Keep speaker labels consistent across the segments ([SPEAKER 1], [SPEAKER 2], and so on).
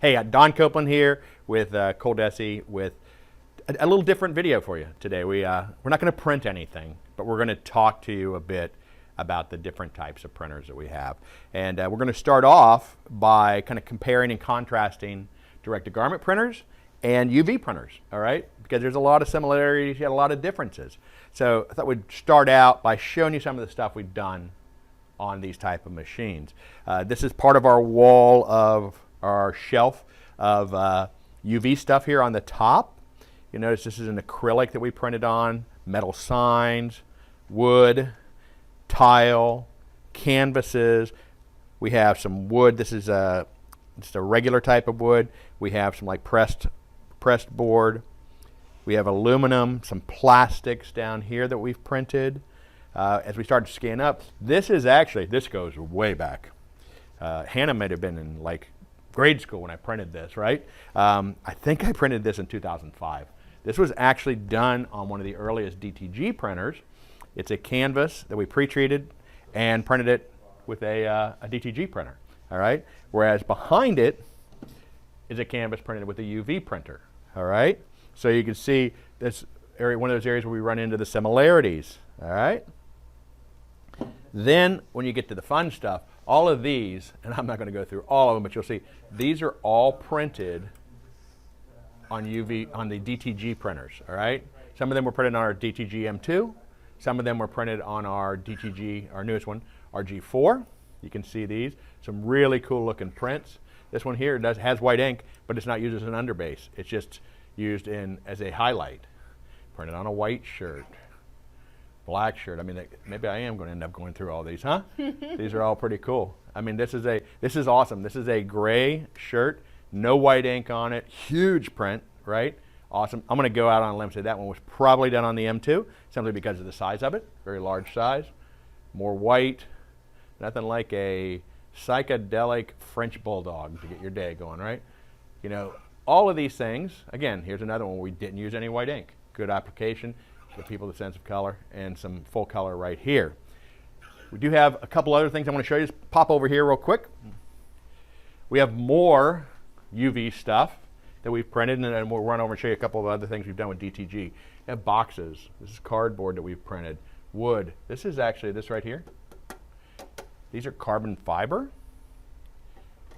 [SPEAKER 1] Hey, Don Copeland here with ColDesi with a little different video for you today. We're not going to print anything, but we're going to talk to you a bit about the different types of printers that we have. And we're going to start off by kind of comparing and contrasting direct-to-garment printers and UV printers, all right? Because there's a lot of similarities, yet a lot of differences. So I thought we'd start out by showing you some of the stuff we've done on these type of machines. This is part of our wall of our shelf of UV stuff here on the top. You notice this is an acrylic that we printed on, metal signs, wood, tile, canvases. We have some wood. This is just a regular type of wood. We have some like pressed board. We have aluminum, some plastics down here that we've printed. As we start to scan up, this goes way back. Hannah might have been in like grade school when I printed this, right? I think I printed this in 2005. This was actually done on one of the earliest DTG printers. It's a canvas that we pre-treated and printed it with a DTG printer, all right? Whereas behind it is a canvas printed with a UV printer, all right? So you can see this area, one of those areas where we run into the similarities, all right? Then when you get to the fun stuff, all of these, and I'm not going to go through all of them, but you'll see these are all printed on UV, on the DTG printers, all right? Some of them were printed on our DTG M2. Some of them were printed on our DTG, our newest one, our G4. You can see these, some really cool looking prints. This one here has white ink, but it's not used as an underbase. It's just used as a highlight. Printed on a white shirt. Black shirt. I mean, maybe I am going to end up going through all these, huh? These are all pretty cool. I mean, this is awesome. This is a gray shirt, no white ink on it, huge print, right? Awesome. I'm going to go out on a limb and say that one was probably done on the M2, simply because of the size of it, very large size, more white, nothing like a psychedelic French bulldog to get your day going, right? You know, all of these things. Again, here's another one where we didn't use any white ink. Good application. Give people the sense of color and some full color right here. We do have a couple other things I want to show you. Just pop over here real quick. We have more UV stuff that we've printed, and then we'll run over and show you a couple of other things we've done with DTG. We have boxes. This is cardboard that we've printed. Wood. This is actually this right here. These are carbon fiber.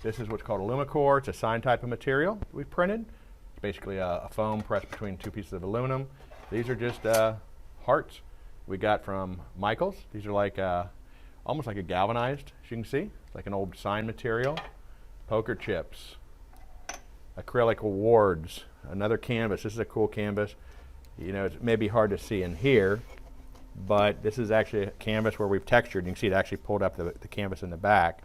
[SPEAKER 1] This is what's called Alumicore. It's a sign type of material that we've printed. It's basically a foam pressed between two pieces of aluminum. These are just hearts we got from Michaels. These are like almost like a galvanized, as you can see. It's like an old sign material. Poker chips. Acrylic awards. Another canvas. This is a cool canvas. You know, it may be hard to see in here, but this is actually a canvas where we've textured. You can see it actually pulled up the canvas in the back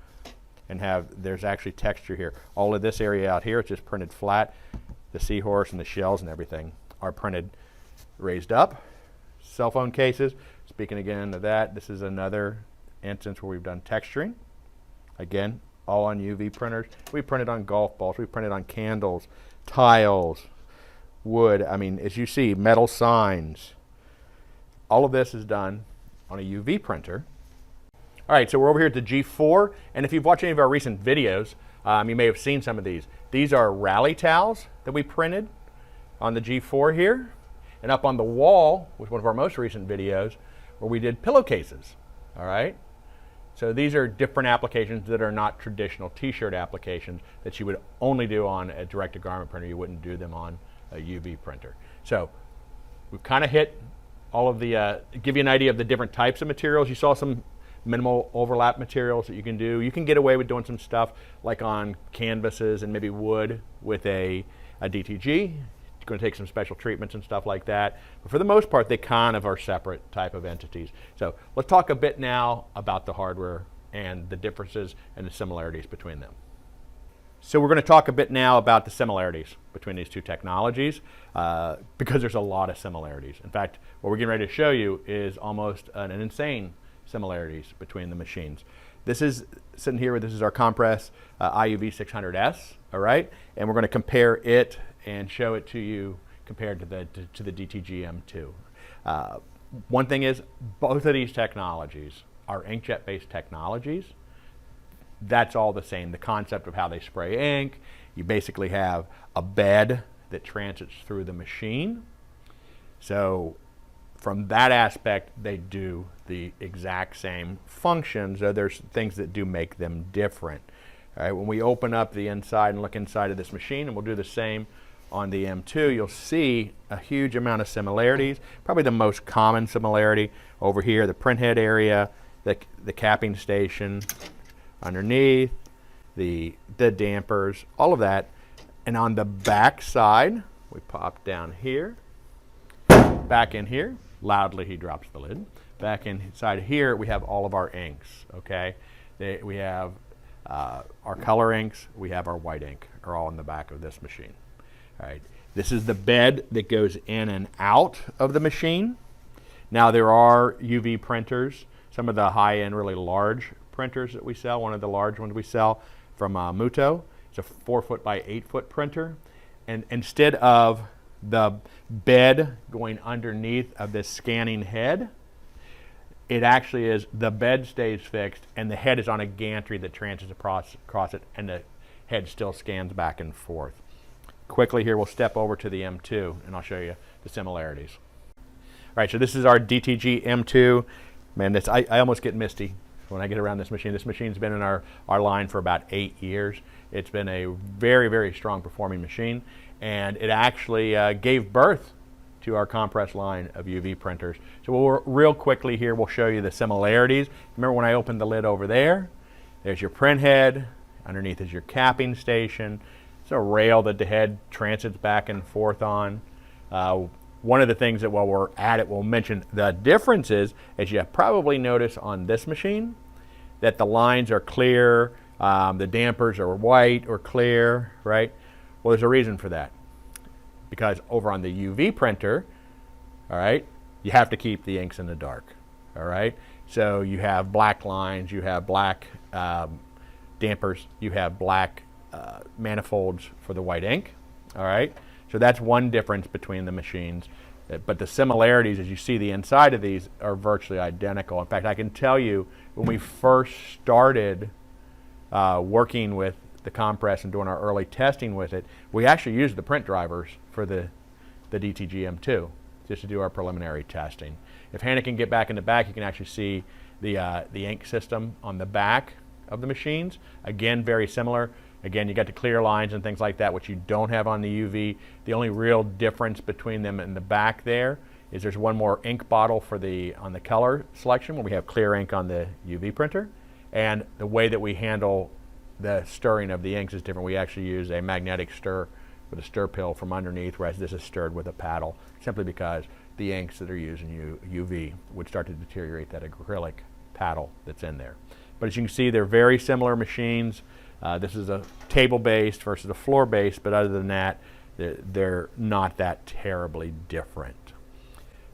[SPEAKER 1] and there's actually texture here. All of this area out here, it's just printed flat. The seahorse and the shells and everything are printed raised up. Cell phone cases, speaking again of that, this is another instance where we've done texturing. Again, all on UV printers. We printed on golf balls, we printed on candles, tiles, wood. I mean, as you see, metal signs. All of this is done on a UV printer. All right, so we're over here at the G4, and if you've watched any of our recent videos, you may have seen some of these. These are rally towels that we printed on the G4 here. And up on the wall was one of our most recent videos where we did pillowcases, all right? So these are different applications that are not traditional t-shirt applications that you would only do on a direct-to-garment printer. You wouldn't do them on a UV printer. So we've kind of hit all of the, give you an idea of the different types of materials. You saw some minimal overlap materials that you can do. You can get away with doing some stuff like on canvases and maybe wood with a DTG. It's going to take some special treatments and stuff like that. But for the most part, they kind of are separate type of entities. So let's talk a bit now about the hardware and the differences and the similarities between them. So we're going to talk a bit now about the similarities between these two technologies because there's a lot of similarities. In fact, what we're getting ready to show you is almost an insane similarities between the machines. This is sitting here, this is our Compress IUV 600S, all right? And we're going to compare it and show it to you compared to the DTG M2. One thing is, both of these technologies are inkjet-based technologies. That's all the same. The concept of how they spray ink You basically have a bed that transits through the machine. So from that aspect, they do the exact same functions, though there's things that do make them different. All right, when we open up the inside and look inside of this machine, and we'll do the same on the M2, you'll see a huge amount of similarities. Probably the most common similarity over here, the printhead area, the capping station underneath, the dampers, all of that. And on the back side, we pop down here, back in here, loudly he drops the lid. Back inside here, we have all of our inks, okay? We have our color inks, we have our white ink, are all in the back of this machine. All right, this is the bed that goes in and out of the machine. Now there are UV printers, some of the high-end, really large printers that we sell. One of the large ones we sell from Mutoh. It's a 4-foot by 8-foot printer. And instead of the bed going underneath of this scanning head, it actually is the bed stays fixed and the head is on a gantry that transits across it, and the head still scans back and forth. Quickly here, we'll step over to the M2 and I'll show you the similarities. All right, so this is our DTG M2. Man, I almost get misty when I get around this machine. This machine's been in our line for about 8 years. It's been a very, very strong performing machine, and it actually gave birth to our compress line of UV printers. So we'll real quickly here, we'll show you the similarities. Remember when I opened the lid over there? There's your print head. Underneath is your capping station. It's a rail that the head transits back and forth on. One of the things that while we're at it, we'll mention the differences, as you probably notice on this machine, that the lines are clear, the dampers are white or clear, right? Well, there's a reason for that. Because over on the UV printer, all right, you have to keep the inks in the dark, all right? So you have black lines, you have black dampers, you have black manifolds for the white ink, all right? So that's one difference between the machines. But the similarities, as you see the inside of these, are virtually identical. In fact, I can tell you when we first started working with the compress and doing our early testing with it, we actually used the print drivers for the DTG M2 just to do our preliminary testing. If Hannah can get back in the back, you can actually see the ink system on the back of the machines. Again, very similar. Again, you got the clear lines and things like that, which you don't have on the UV. The only real difference between them in the back there is there's one more ink bottle for on the color selection where we have clear ink on the UV printer. And the way that we handle the stirring of the inks is different. We actually use a magnetic stir with a stir pill from underneath, whereas this is stirred with a paddle, simply because the inks that are used in UV would start to deteriorate that acrylic paddle that's in there. But as you can see, they're very similar machines. This is a table-based versus a floor-based, but other than that, they're not that terribly different.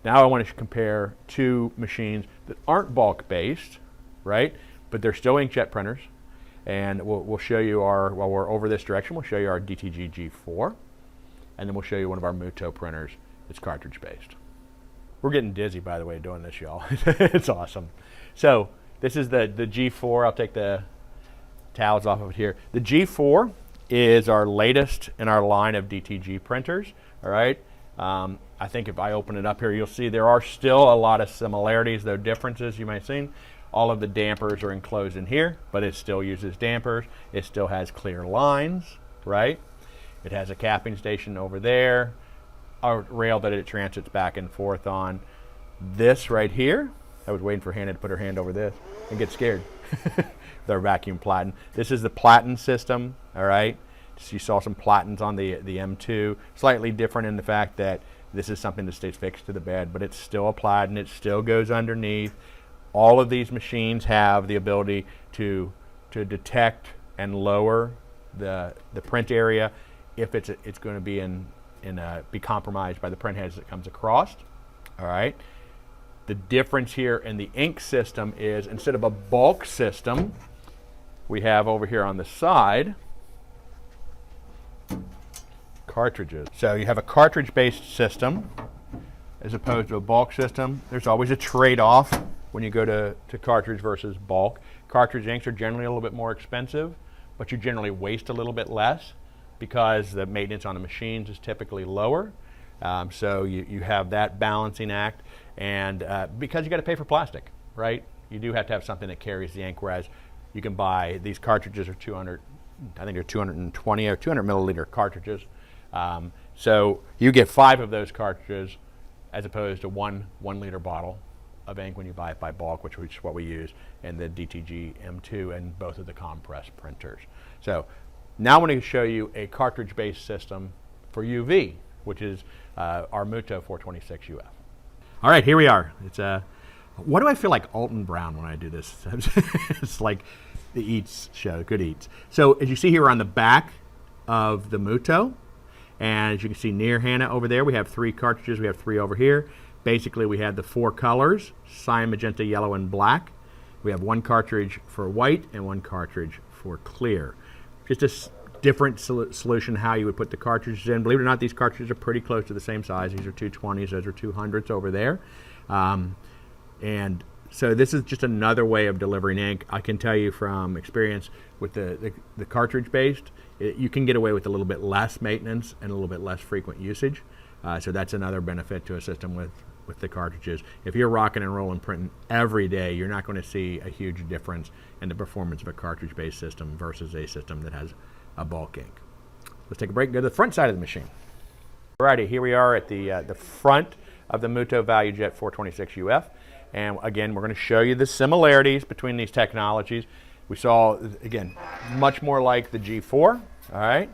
[SPEAKER 1] Now I want to compare two machines that aren't bulk-based, right? But they're still inkjet printers. And we'll show you while we're over this direction, we'll show you our DTG G4, and then we'll show you one of our Mutoh printers that's cartridge-based. We're getting dizzy, by the way, doing this, y'all. It's awesome. So this is the G4. I'll take the towels off of it here. The G4 is our latest in our line of DTG printers, all right? I think if I open it up here, you'll see there are still a lot of similarities, though differences you might have seen. All of the dampers are enclosed in here, but it still uses dampers. It still has clear lines, right? It has a capping station over there, a rail that it transits back and forth on. This right here, I was waiting for Hannah to put her hand over this and get scared. Their vacuum platen. This is the platen system, all right? So you saw some platens on the M2. Slightly different in the fact that this is something that stays fixed to the bed, but it's still a platen. It still goes underneath. All of these machines have the ability to detect and lower the print area if it's going to be be compromised by the print heads that comes across. All right. The difference here in the ink system is instead of a bulk system, we have over here on the side cartridges. So you have a cartridge-based system as opposed to a bulk system. There's always a trade-off when you go to cartridge versus bulk. Cartridge inks are generally a little bit more expensive, but you generally waste a little bit less. because the maintenance on the machines is typically lower. So you have that balancing act, and because you got to pay for plastic, right? You do have to have something that carries the ink, whereas you can buy, these cartridges are 200, I think they're 220 or 200 milliliter cartridges. So you get 5 of those cartridges as opposed to one liter bottle of ink when you buy it by bulk, which is what we use in the DTG M2 and both of the compress printers. So now I want to show you a cartridge-based system for UV, which is our Mutoh 426 UF. All right, here we are. It's what do I feel like Alton Brown when I do this? It's like the Eats show, Good Eats. So as you see here on the back of the Mutoh, and as you can see near Hannah over there, we have 3 cartridges. We have 3 over here. Basically, we have the 4 colors, cyan, magenta, yellow, and black. We have 1 cartridge for white and 1 cartridge for clear. Just a different solution how you would put the cartridges in. Believe it or not, these cartridges are pretty close to the same size. These are 220s, those are 200s over there. And so this is just another way of delivering ink. I can tell you from experience with the cartridge-based, you can get away with a little bit less maintenance and a little bit less frequent usage. So that's another benefit to a system with the cartridges. If you're rocking and rolling printing every day, you're not going to see a huge difference in the performance of a cartridge-based system versus a system that has a bulk ink. Let's take a break and go to the front side of the machine. Alrighty, here we are at the front of the Mutoh ValueJet 426 UF. And again, we're going to show you the similarities between these technologies. We saw, again, much more like the G4, all right?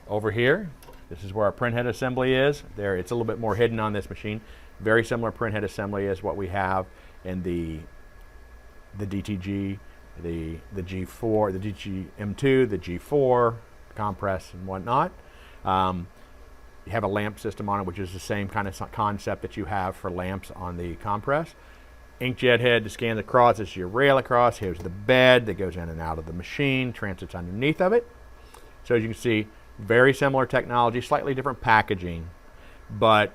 [SPEAKER 1] Over here, this is where our printhead assembly is. There, it's a little bit more hidden on this machine. Very similar printhead assembly as what we have in the DTG, the G4, the DTG M2, the G4, compress and whatnot. You have a lamp system on it, which is the same kind of concept that you have for lamps on the compress. Inkjet head to scan across. This is your rail across. Here's the bed that goes in and out of the machine, transits underneath of it. So as you can see, very similar technology, slightly different packaging, but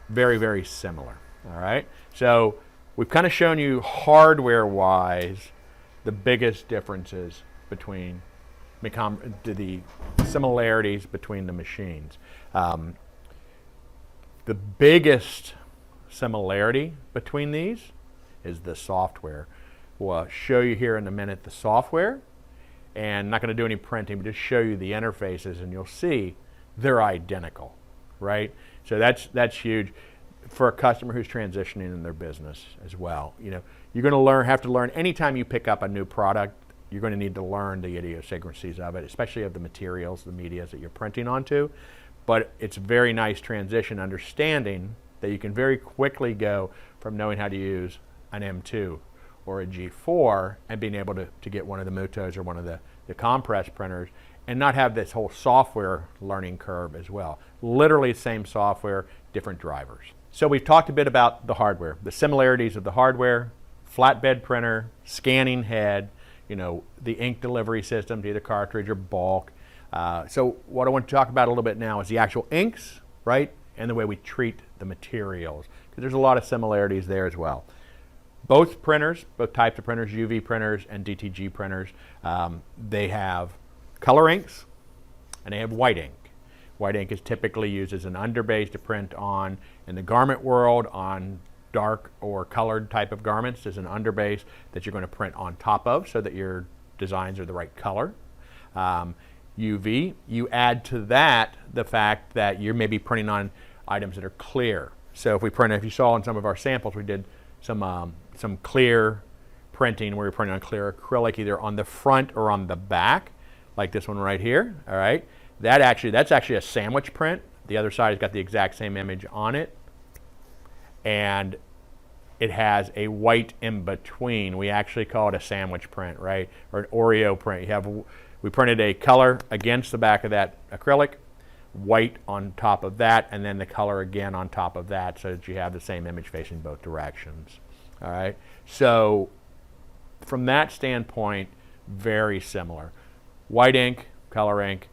[SPEAKER 1] very, very similar. All right. So we've kind of shown you hardware-wise the biggest differences between the similarities between the machines. The biggest similarity between these is the software. We'll show you here in a minute the software, and not going to do any printing, but just show you the interfaces, and you'll see they're identical, right? So that's huge for a customer who's transitioning in their business as well. You know, you're going to have to learn anytime you pick up a new product. You're going to need to learn the idiosyncrasies of it, especially of the materials, the medias that you're printing onto. But it's a very nice transition, understanding that you can very quickly go from knowing how to use an M2 or a G4 and being able to get one of the Mutohs or one of the compress printers and not have this whole software learning curve as well. Literally same software, different drivers. So we've talked a bit about the hardware, the similarities of the hardware, flatbed printer, scanning head, you know, the ink delivery system to either cartridge or bulk. So what I want to talk about a little bit now is the actual inks, right, and the way we treat the materials, because there's a lot of similarities there as well. Both printers, both types of printers, UV printers and DTG printers, they have color inks and they have white ink. White ink is typically used as an underbase to print on, in the garment world, on dark or colored type of garments as an underbase that you're going to print on top of so that your designs are the right color. UV, you add to that the fact that you're maybe printing on items that are clear. So if you saw in some of our samples, we did some clear printing where we're printing on clear acrylic either on the front or on the back, like this one right here. All right, that's actually a sandwich print. The other side has got the exact same image on it, and it has a white in between. We actually call it a sandwich print, right, or an Oreo print. We printed a color against the back of that acrylic, white on top of that, and then the color again on top of that, so that you have the same image facing both directions. All right, so from that standpoint, very similar. White ink, color ink.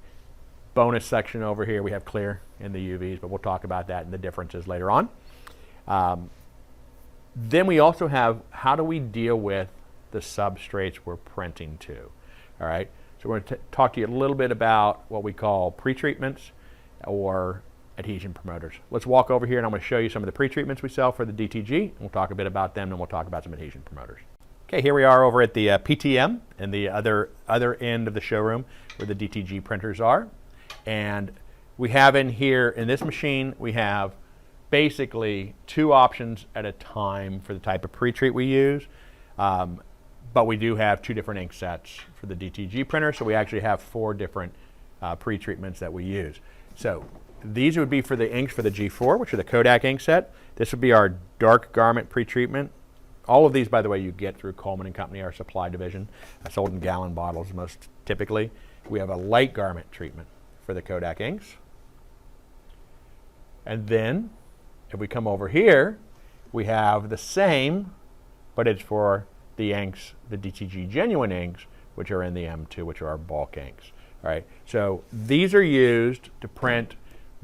[SPEAKER 1] Bonus section over here, we have clear in the UVs, but we'll talk about that and the differences later on. Then we also have, how do we deal with the substrates we're printing to? All right, So we're going to talk to you a little bit about what we call pretreatments or adhesion promoters. Let's walk over here and I'm going to show you some of the pretreatments we sell for the DTG. And we'll talk a bit about them and we'll talk about some adhesion promoters. Okay, here we are over at the PTM and the other end of the showroom where the DTG printers are. And we have in here, in this machine, we have basically 2 options at a time for the type of pretreat we use. But we do have 2 different ink sets for the DTG printer, so we actually have 4 different pretreatments that we use. So these would be for the inks for the G4, which are the Kodak ink set. This would be our dark garment pretreatment. All of these, by the way, you get through Coleman & Company, our supply division, sold in gallon bottles most typically. We have a light garment treatment for the Kodak inks. And then, if we come over here, we have the same, but it's for the inks, the DTG genuine inks, which are in the M2, which are our bulk inks. All right, so these are used to print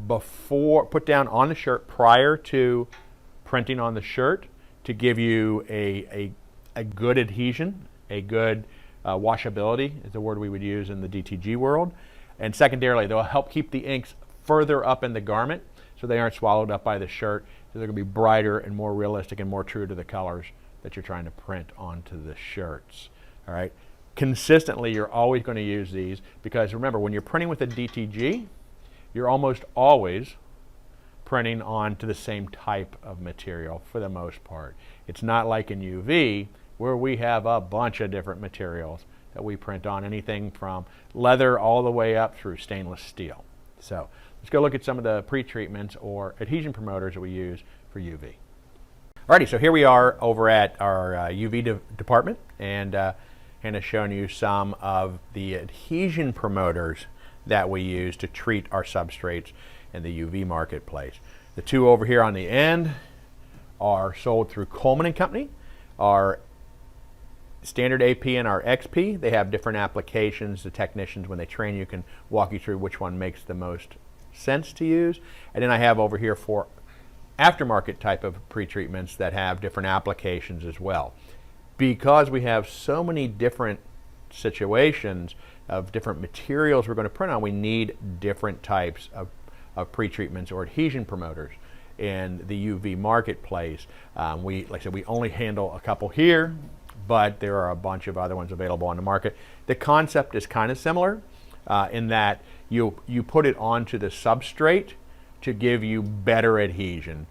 [SPEAKER 1] before, put down on the shirt prior to printing on the shirt to give you a good adhesion, a good washability is the word we would use in the DTG world. And secondarily, they'll help keep the inks further up in the garment so they aren't swallowed up by the shirt. So they're going to be brighter and more realistic and more true to the colors that you're trying to print onto the shirts. All right. Consistently, you're always going to use these because remember, when you're printing with a DTG, you're almost always printing onto the same type of material for the most part. It's not like in UV where we have a bunch of different materials that we print on, anything from leather all the way up through stainless steel. So let's go look at some of the pretreatments or adhesion promoters that we use for UV. Alrighty, so here we are over at our UV department, and Hannah's showing you some of the adhesion promoters that we use to treat our substrates in the UV marketplace. The 2 over here on the end are sold through Coleman & Company. Our standard AP and our XP, they have different applications. The technicians, when they train you, can walk you through which one makes the most sense to use. And then I have over here 4 aftermarket type of pretreatments that have different applications as well. Because we have so many different situations of different materials we're going to print on, we need different types of pretreatments or adhesion promoters in the UV marketplace. Like I said, we only handle a couple here, but there are a bunch of other ones available on the market. The concept is kind of similar in that you put it onto the substrate to give you better adhesion.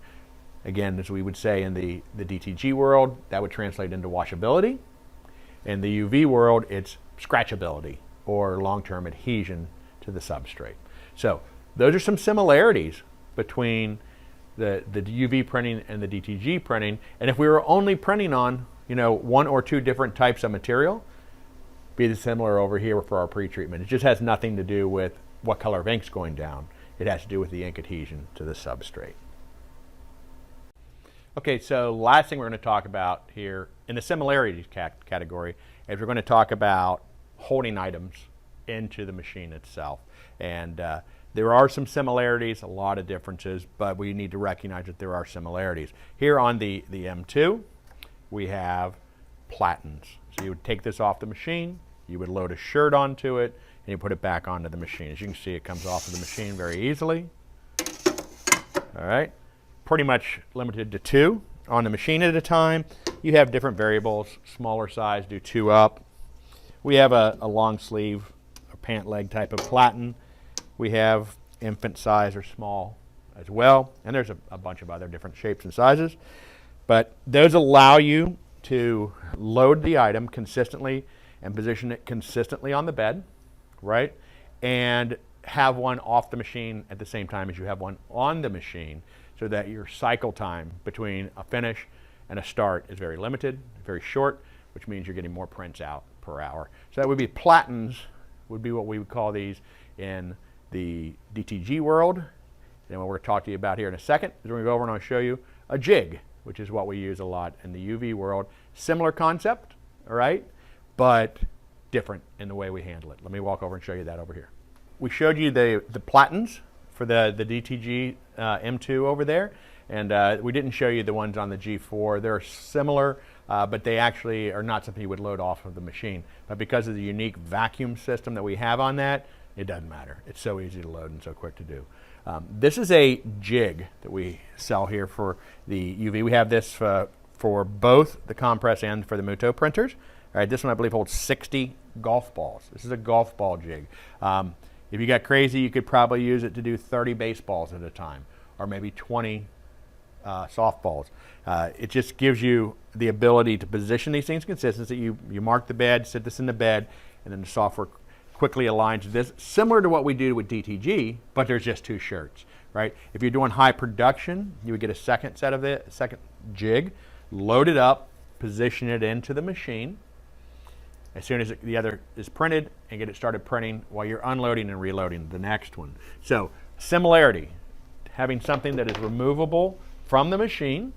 [SPEAKER 1] Again, as we would say in the DTG world, that would translate into washability. In the UV world, it's scratchability or long-term adhesion to the substrate. So those are some similarities between the UV printing and the DTG printing. And if we were only printing on 1 or 2 different types of material, be similar over here for our pretreatment. It just has nothing to do with what color of ink's going down. It has to do with the ink adhesion to the substrate. Okay, so last thing we're going to talk about here in the similarities category is we're going to talk about holding items into the machine itself. And there are some similarities, a lot of differences, but we need to recognize that there are similarities. Here on the M2, we have platens. So you would take this off the machine, you would load a shirt onto it, and you put it back onto the machine. As you can see, it comes off of the machine very easily. All right, pretty much limited to 2 on the machine at a time. You have different variables, smaller size, do 2 up. We have a long sleeve, a pant leg type of platen. We have infant size or small as well, and there's a bunch of other different shapes and sizes. But those allow you to load the item consistently and position it consistently on the bed, right? And have one off the machine at the same time as you have one on the machine, so that your cycle time between a finish and a start is very limited, very short, which means you're getting more prints out per hour. So that would be platens, would be what we would call these in the DTG world. And what we're going to talk to you about here in a second is we're going to go over and I'll show you a jig, which is what we use a lot in the UV world. Similar concept, all right, but different in the way we handle it. Let me walk over and show you that over here. We showed you the platens for the DTG M2 over there, and we didn't show you the ones on the G4. They're similar, but they actually are not something you would load off of the machine. But because of the unique vacuum system that we have on that, it doesn't matter. It's so easy to load and so quick to do. This is a jig that we sell here for the UV. We have this for both the compress and for the Mutoh printers. All right, this one I believe holds 60 golf balls. This is a golf ball jig. If you got crazy, you could probably use it to do 30 baseballs at a time, or maybe 20 softballs. It just gives you the ability to position these things consistently. You mark the bed, sit this in the bed, and then the software quickly aligns this, similar to what we do with DTG, but there's just two shirts, right? If you're doing high production, you would get a second set of the second jig, load it up, position it into the machine as soon as the other is printed, and get it started printing while you're unloading and reloading the next one. So similarity, having something that is removable from the machine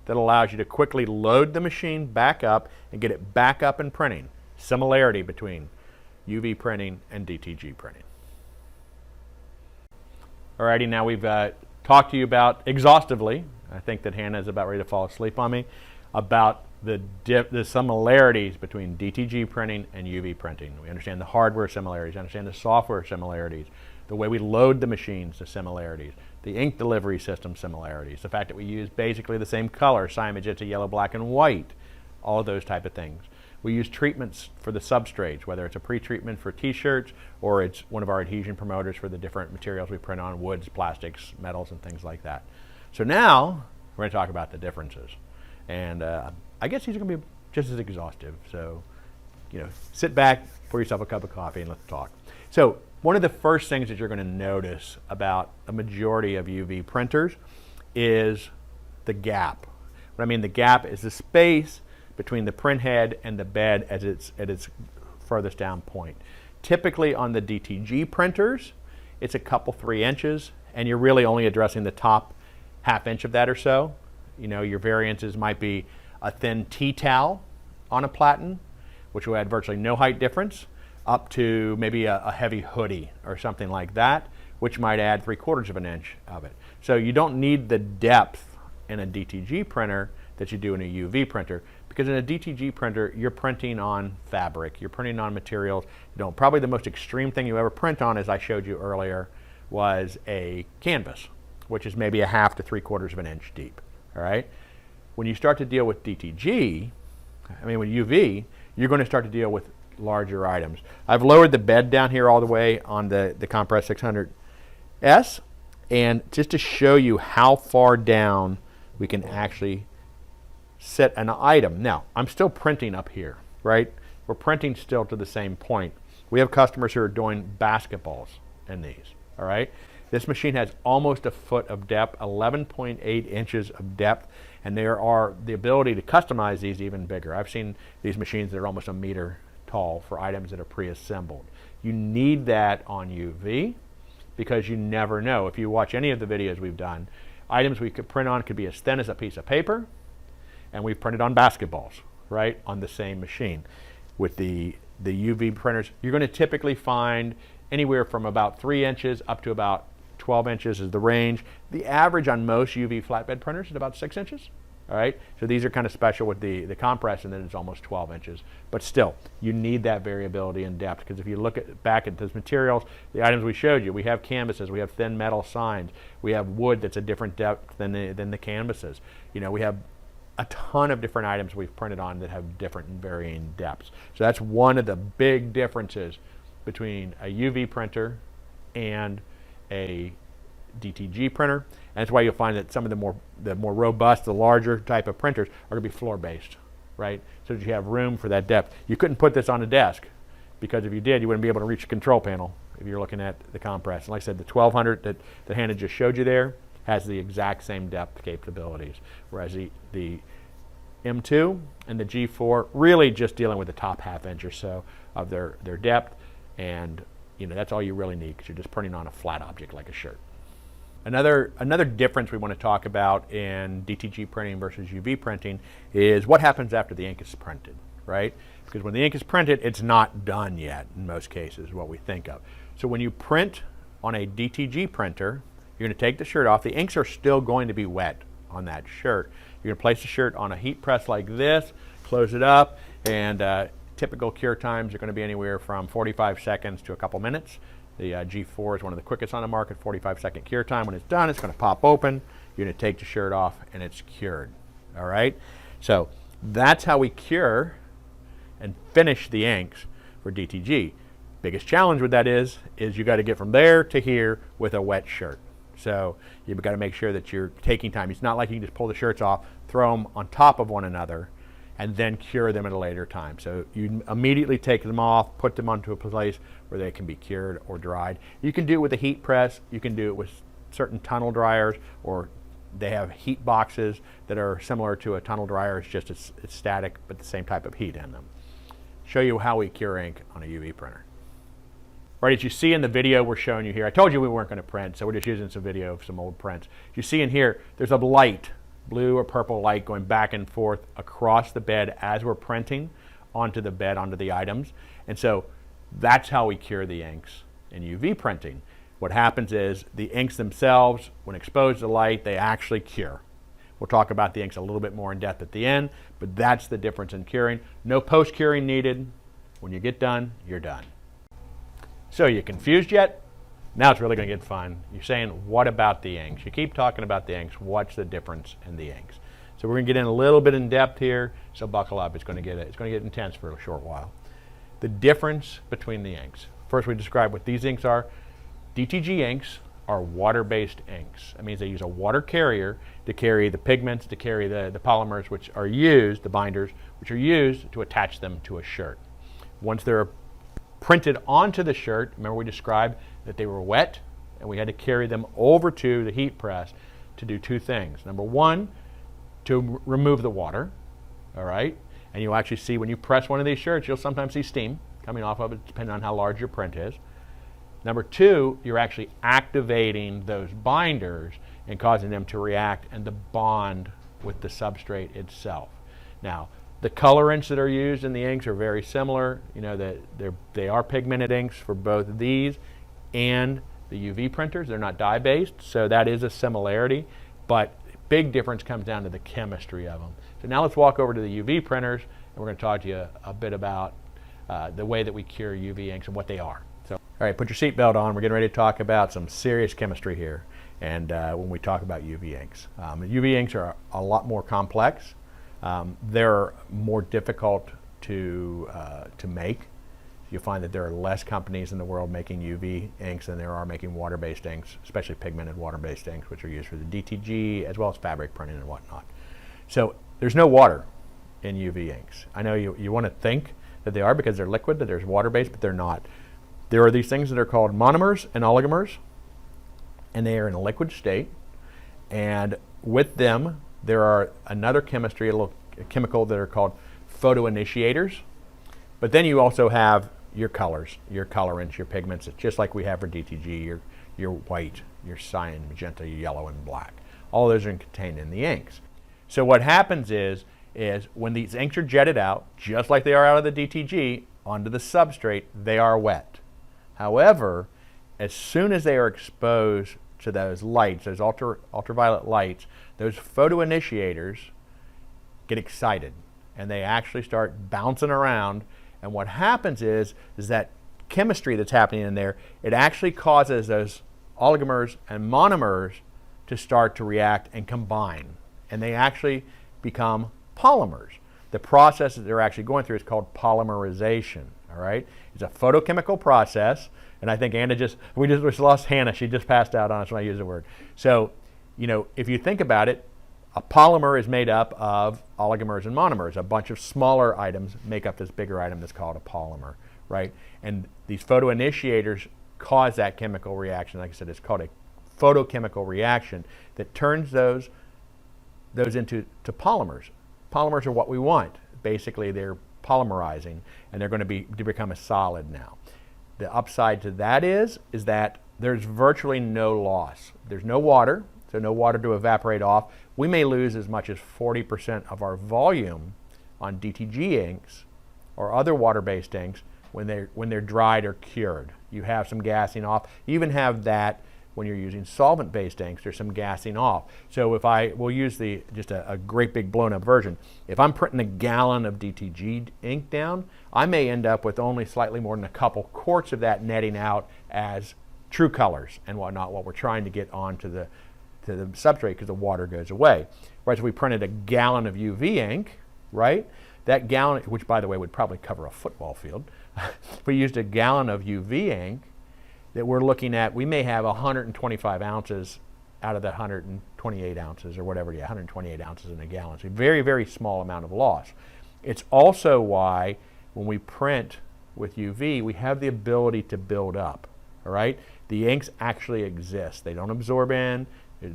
[SPEAKER 1] that allows you to quickly load the machine back up and get it back up and printing. Similarity between UV printing and DTG printing. Alrighty, now we've talked to you about exhaustively, I think that Hannah is about ready to fall asleep on me, about the similarities between DTG printing and UV printing. We understand the hardware similarities, understand the software similarities, the way we load the machines, the similarities, the ink delivery system similarities, the fact that we use basically the same color, Inkjet to yellow, black, and white, all of those type of things. We use treatments for the substrates, whether it's a pre-treatment for t-shirts or it's one of our adhesion promoters for the different materials we print on, woods, plastics, metals, and things like that. So now we're going to talk about the differences. And I guess these are going to be just as exhaustive. So, sit back, pour yourself a cup of coffee, and let's talk. So one of the first things that you're going to notice about a majority of UV printers is the gap. What I mean the gap is the space between the print head and the bed at its furthest down point. Typically on the DTG printers, it's a couple 3 inches, and you're really only addressing the top ½ inch of that or so. Your variances might be a thin tea towel on a platen, which will add virtually no height difference, up to maybe a heavy hoodie or something like that, which might add 3/4 of an inch of it. So you don't need the depth in a DTG printer that you do in a UV printer, because in a DTG printer, you're printing on fabric, you're printing on materials. Probably the most extreme thing you ever print on, as I showed you earlier, was a canvas, which is maybe a ½ to 3/4 of an inch deep, all right? When you start to deal with DTG, with UV, you're going to start to deal with larger items. I've lowered the bed down here all the way on the Compress 600S, and just to show you how far down we can actually set an item. Now, I'm still printing up here, right? We're printing still to the same point. We have customers who are doing basketballs in these, all right? This machine has almost a foot of depth, 11.8 inches of depth, and there are the ability to customize these even bigger. I've seen these machines that are almost 1 meter tall for items that are pre-assembled. You need that on UV because you never know. If you watch any of the videos we've done, items we could print on could be as thin as a piece of paper, and we've printed on basketballs, right, on the same machine. With the UV printers, you're going to typically find anywhere from about 3 inches up to about 12 inches is the range. The average on most UV flatbed printers is about 6 inches. All right, so these are kind of special with the compress, and then it's almost 12 inches. But still, you need that variability in depth, because if you look back at those materials, the items we showed you, we have canvases, we have thin metal signs, we have wood that's a different depth than the canvases. We have a ton of different items we've printed on that have different and varying depths. So that's one of the big differences between a UV printer and a DTG printer, and that's why you'll find that some of the more robust, the larger type of printers are going to be floor-based, right? So that you have room for that depth. You couldn't put this on a desk, because if you did, you wouldn't be able to reach the control panel if you're looking at the compress. And like I said, the 1200 that Hannah just showed you there has the exact same depth capabilities, whereas the M2 and the G4 really just dealing with the top ½ inch or so of their depth, and that's all you really need, because you're just printing on a flat object like a shirt. Another difference we want to talk about in DTG printing versus UV printing is what happens after the ink is printed, right? Because when the ink is printed, it's not done yet in most cases, what we think of. So when you print on a DTG printer, you're going to take the shirt off. The inks are still going to be wet on that shirt. You're going to place the shirt on a heat press like this. close it up, and typical cure times are going to be anywhere from 45 seconds to a couple minutes. The G4 is one of the quickest on the market, 45-second cure time. When it's done, it's going to pop open. You're going to take the shirt off, and it's cured. All right? So that's how we cure and finish the inks for DTG. Biggest challenge with that is you got to get from there to here with a wet shirt. So you've got to make sure that you're taking time. It's not like you can just pull the shirts off, throw them on top of one another, and then cure them at a later time. So you immediately take them off, put them onto a place where they can be cured or dried. You can do it with a heat press. You can do it with certain tunnel dryers, or they have heat boxes that are similar to a tunnel dryer. It's just it's static, but the same type of heat in them. Show you how we cure ink on a UV printer. Right, as you see in the video we're showing you here, I told you we weren't going to print, so we're just using some video of some old prints. You see in here, there's a light, blue or purple light going back and forth across the bed as we're printing onto the bed, onto the items. And so that's how we cure the inks in UV printing. What happens is the inks themselves, when exposed to light, they actually cure. We'll talk about the inks a little bit more in depth at the end, but that's the difference in curing. No post-curing needed. When you get done, you're done. So you confused yet? Now it's really going to get fun. You're saying, what about the inks? You keep talking about the inks. What's the difference in the inks? So we're going to get in a little bit in depth here. So buckle up. It's going to get intense for a short while. The difference between the inks. First, we describe what these inks are. DTG inks are water-based inks. That means they use a water carrier to carry the pigments, to carry the polymers, which are used, the binders, which are used to attach them to a shirt. Once they're printed onto the shirt, remember we described that they were wet, and we had to carry them over to the heat press to do two things. Number one, to remove the water, all right? And you'll actually see when you press one of these shirts, you'll sometimes see steam coming off of it, depending on how large your print is. Number two, you're actually activating those binders and causing them to react and to bond with the substrate itself. Now, the colorants that are used in the inks are very similar. You know, they are pigmented inks for both these and the UV printers. They're not dye-based, so that is a similarity, but big difference comes down to the chemistry of them. So now let's walk over to the UV printers, and we're going to talk to you a bit about the way that we cure UV inks and what they are. So, all right, put your seatbelt on. We're getting ready to talk about some serious chemistry here, and when we talk about UV inks. UV inks are a lot more complex. They're more difficult to make. You'll find that there are less companies in the world making UV inks than there are making water-based inks, especially pigmented water-based inks, which are used for the DTG as well as fabric printing and whatnot. So there's no water in UV inks. I know you want to think that they are because they're liquid, that there's water-based, but they're not. There are these things that are called monomers and oligomers, and they are in a liquid state, and with them there are another chemistry, a chemical that are called photoinitiators. But then you also have your colors, your colorants, your pigments, just like we have for DTG, your white, your cyan, magenta, your yellow, and black. All those are contained in the inks. So what happens is when these inks are jetted out, just like they are out of the DTG, onto the substrate, they are wet. However, as soon as they are exposed to those lights, those ultraviolet lights, those photoinitiators get excited and they actually start bouncing around. And what happens is that chemistry that's happening in there, it actually causes those oligomers and monomers to start to react and combine. And they actually become polymers. The process that they're actually going through is called polymerization, all right? It's a photochemical process. And I think Anna we just lost Hannah. She just passed out on us when I used the word. So, you know, if you think about it, a polymer is made up of oligomers and monomers. A bunch of smaller items make up this bigger item that's called a polymer, right? And these photoinitiators cause that chemical reaction. Like I said, it's called a photochemical reaction that turns those into polymers. Polymers are what we want. Basically, they're polymerizing, and they're going to become a solid now. The upside to that is that there's virtually no loss. There's no water, so no water to evaporate off. We may lose as much as 40% of our volume on DTG inks or other water-based inks when they're dried or cured. You have some gassing off. You even have that when you're using solvent-based inks, there's some gassing off. So if we'll use just a great big blown up version. If I'm printing a gallon of DTG ink down, I may end up with only slightly more than a couple quarts of that netting out as true colors and whatnot, what we're trying to get onto the substrate because the water goes away. Whereas if we printed a gallon of UV ink, right, that gallon, which by the way would probably cover a football field, if we used a gallon of UV ink, that we're looking at, we may have 125 ounces out of the 128 ounces or whatever, 128 ounces in a gallon. So a very, very small amount of loss. It's also why when we print with UV, we have the ability to build up, all right? The inks actually exist. They don't absorb in, they're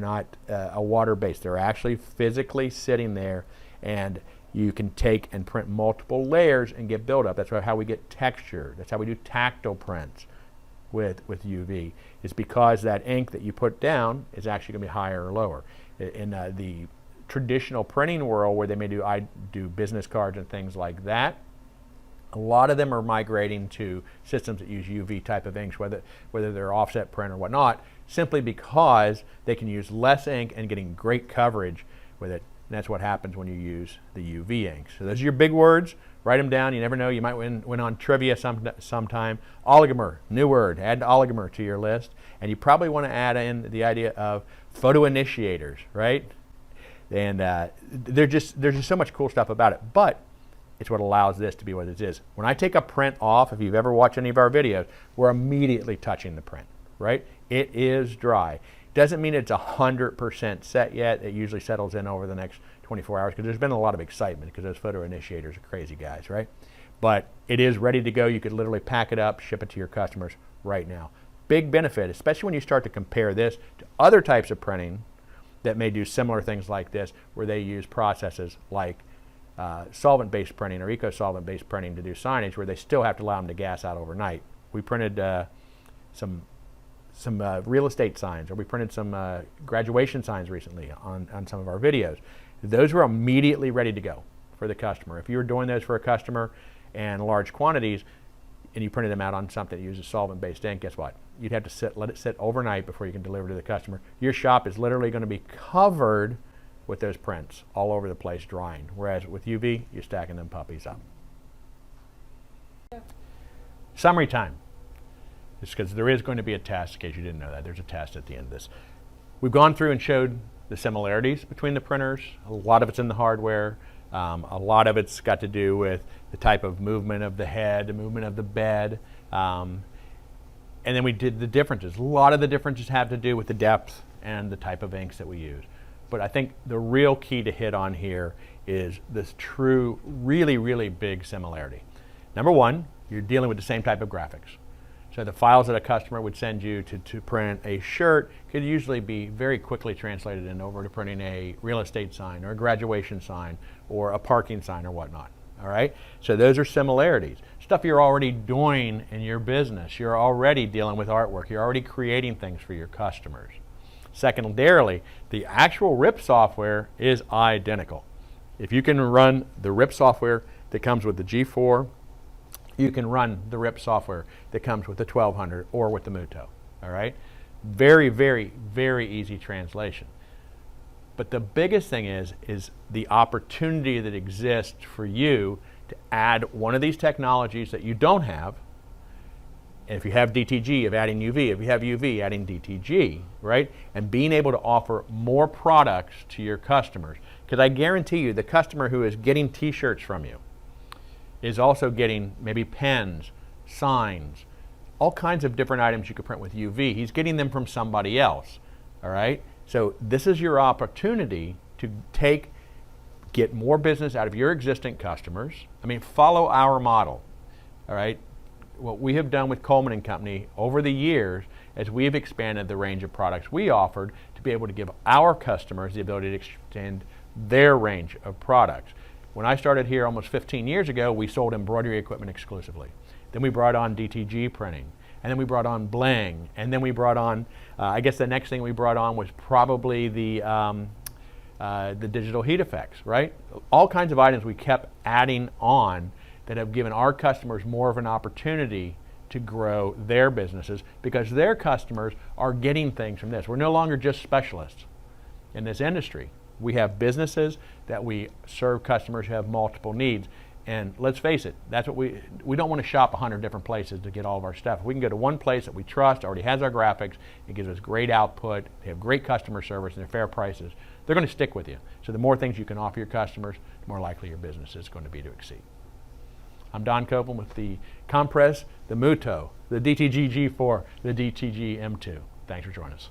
[SPEAKER 1] not a water base. They're actually physically sitting there, and you can take and print multiple layers and get buildup. That's how we get texture. That's how we do tactile prints with UV. It's because that ink that you put down is actually going to be higher or lower. In the traditional printing world, where I do business cards and things like that, a lot of them are migrating to systems that use UV type of inks, whether they're offset print or whatnot, simply because they can use less ink and getting great coverage with it. And that's what happens when you use the UV inks. So those are your big words. Write them down. You never know. You might win on trivia sometime. Oligomer, new word. Add oligomer to your list. And you probably want to add in the idea of photo initiators, right? And there's just so much cool stuff about it. But it's what allows this to be what it is. When I take a print off, if you've ever watched any of our videos, we're immediately touching the print, right? It is dry. Doesn't mean it's 100% set yet. It usually settles in over the next 24 hours because there's been a lot of excitement because those photo initiators are crazy guys, right? But it is ready to go. You could literally pack it up, ship it to your customers right now. Big benefit, especially when you start to compare this to other types of printing that may do similar things like this, where they use processes like solvent-based printing or eco-solvent-based printing to do signage, where they still have to allow them to gas out overnight. We printed some real estate signs, or we printed some graduation signs recently on some of our videos. Those were immediately ready to go for the customer. If you were doing those for a customer in large quantities and you printed them out on something that uses solvent-based ink, guess what? You'd have to let it sit overnight before you can deliver to the customer. Your shop is literally going to be covered with those prints all over the place drying, whereas with UV, you're stacking them puppies up. Summary time. It's because there is going to be a test, in case you didn't know that. There's a test at the end of this. We've gone through and showed the similarities between the printers. A lot of it's in the hardware. A lot of it's got to do with the type of movement of the head, the movement of the bed. And then we did the differences. A lot of the differences have to do with the depth and the type of inks that we use. But I think the real key to hit on here is this true, really, really big similarity. Number one, you're dealing with the same type of graphics. So the files that a customer would send you to print a shirt could usually be very quickly translated in over to printing a real estate sign or a graduation sign or a parking sign or whatnot. All right? So those are similarities. Stuff you're already doing in your business. You're already dealing with artwork. You're already creating things for your customers. Secondarily, the actual RIP software is identical. If you can run the RIP software that comes with the G4, you can run the RIP software that comes with the 1200 or with the Mutoh. All right? Very, very, very easy translation. But the biggest thing is the opportunity that exists for you to add one of these technologies that you don't have. And if you have DTG, of adding UV. If you have UV, adding DTG, right? And being able to offer more products to your customers. Because I guarantee you, the customer who is getting t-shirts from you is also getting maybe pens, signs, all kinds of different items you could print with UV. He's getting them from somebody else, all right? So this is your opportunity to get more business out of your existing customers. I mean, follow our model, all right? What we have done with Coleman & Company over the years is we have expanded the range of products we offered to be able to give our customers the ability to extend their range of products. When I started here almost 15 years ago, we sold embroidery equipment exclusively. Then we brought on DTG printing, and then we brought on bling, and then we brought on, I guess the next thing we brought on was probably the digital heat effects, right? All kinds of items we kept adding on that have given our customers more of an opportunity to grow their businesses because their customers are getting things from this. We're no longer just specialists in this industry. We have businesses that we serve customers who have multiple needs. And let's face it, that's what we don't want to shop 100 different places to get all of our stuff. If we can go to one place that we trust, already has our graphics, it gives us great output, they have great customer service, and they're fair prices, they're going to stick with you. So the more things you can offer your customers, the more likely your business is going to be to exceed. I'm Don Copeland with the Compress, the Mutoh, the DTG G4, the DTG M2. Thanks for joining us.